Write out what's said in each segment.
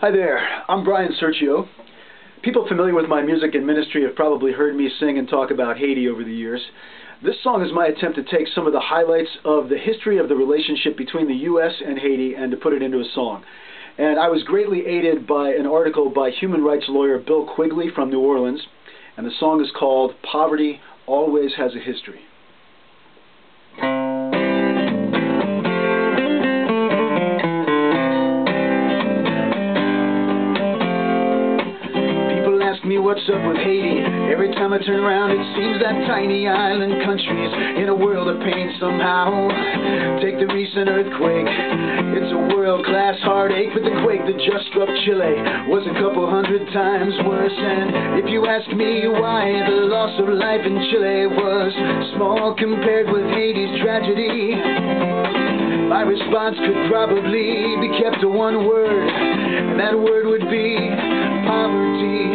Hi there, I'm Bryan Sirchio. People familiar with my music and ministry have probably heard me sing and talk about Haiti over the years. This song is my attempt to take some of the highlights of the history of the relationship between the U.S. and Haiti and to put it into a song. And I was greatly aided by an article by human rights lawyer Bill Quigley from New Orleans, and the song is called "Poverty Always Has a History." What's up with Haiti? Every time I turn around it seems that tiny island country's in a world of pain somehow. Take the recent earthquake, it's a world-class heartache, but the quake that just struck Chile was a couple hundred times worse. And if you ask me why the loss of life in Chile was small compared with Haiti's tragedy, my response could probably be kept to one word, and that word would be poverty.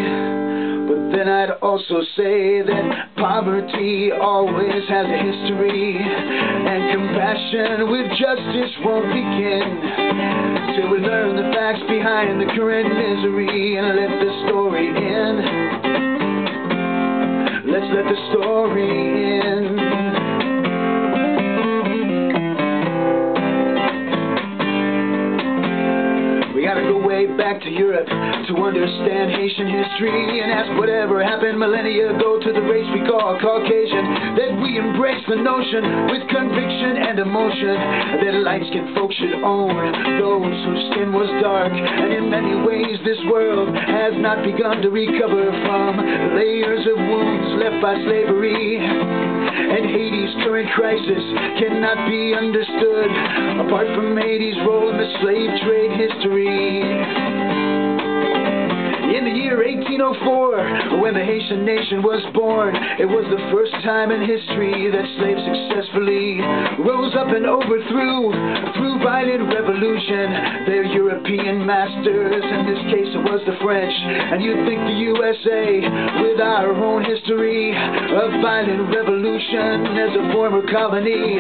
But then I'd also say that poverty always has a history, and compassion with justice won't begin till we learn the facts behind the current misery and let the story in. Let's let the story in. We gotta go way back to Europe to understand Haitian history and ask whatever happened millennia ago to the race we call Caucasian, that we embrace the notion with conviction and emotion that light-skinned folks should own those whose skin was dark. And in many ways this world has not begun to recover from layers of wounds left by slavery. And Haiti's current crisis cannot be understood apart from Haiti's role in the slave trade history. In the year 1804, when the Haitian nation was born, it was the first time in history that slaves successfully rose up and overthrew, through violent revolution, their European masters. In this case it was the French. And you'd think the USA, with our own history of violent revolution as a former colony,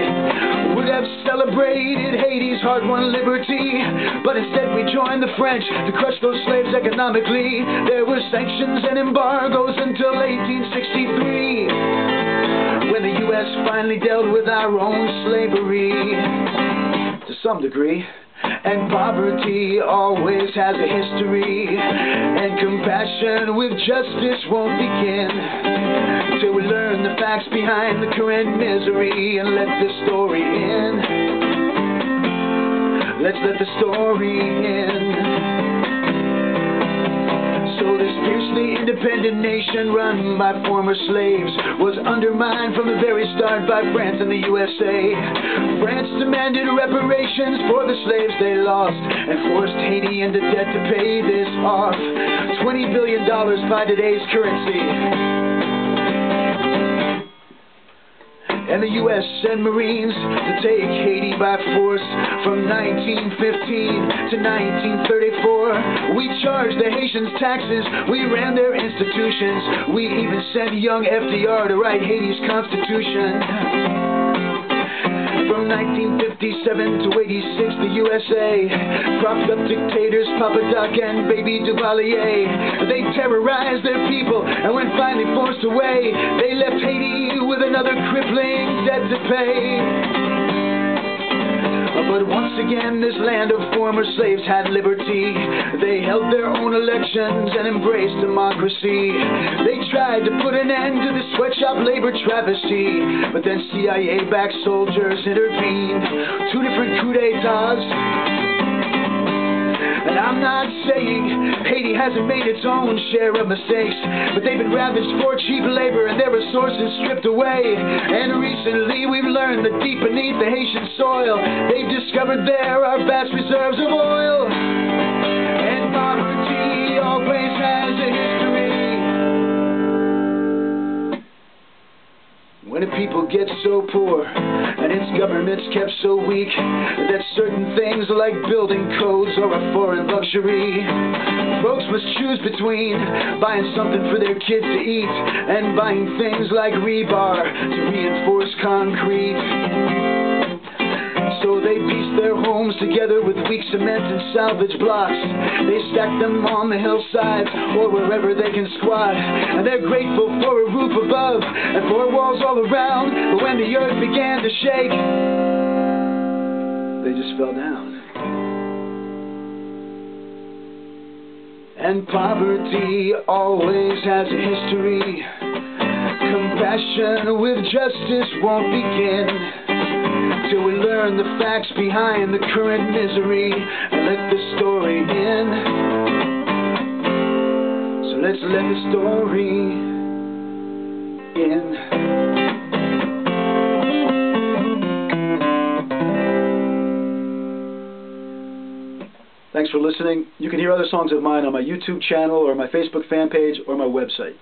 would have celebrated Haiti's hard-won liberty. But instead we joined the French to crush those slaves economically. There were sanctions and embargoes until 1863, when the U.S. finally dealt with our own slavery to some degree. And poverty always has a history, and compassion with justice won't begin till we learn the facts behind the current misery and let the story in. Let's let the story in. So this fiercely independent nation run by former slaves was undermined from the very start by France and the USA. France demanded reparations for the slaves they lost and forced Haiti into debt to pay this off. $20 billion by today's currency. And the U.S. sent Marines to take Haiti by force from 1915 to 1934. We charged the Haitians taxes, we ran their institutions, we even sent young FDR to write Haiti's constitution. From 1957 to 86, the USA propped up dictators Papa Doc and Baby Duvalier. They terrorized their people, and when finally forced away, they left Haiti with another crippling debt to pay. But once again, this land of former slaves had liberty. They held their own elections and embraced democracy. They tried to put an end to the sweatshop labor travesty, but then CIA-backed soldiers intervened. Two different coups d'etats. And I'm not saying Haiti hasn't made its own share of mistakes, but they've been ravaged for cheap labor and their resources stripped away. And recently we've learned that deep beneath the Haitian soil, they've discovered there are vast reserves of oil. And poverty always has a history. When a people get so poor and its government's kept so weak that certain things like building codes are a foreign luxury, folks must choose between buying something for their kids to eat and buying things like rebar to reinforce concrete. So So they pieced their homes together with weak cement and salvage blocks. They stacked them on the hillsides or wherever they can squat. And they're grateful for a roof above and four walls all around. But when the earth began to shake, they just fell down. And poverty always has a history. Compassion with justice won't begin till we learn the facts behind the current misery and let the story in. So let's let the story in. Thanks for listening. You can hear other songs of mine on my YouTube channel or my Facebook fan page or my website.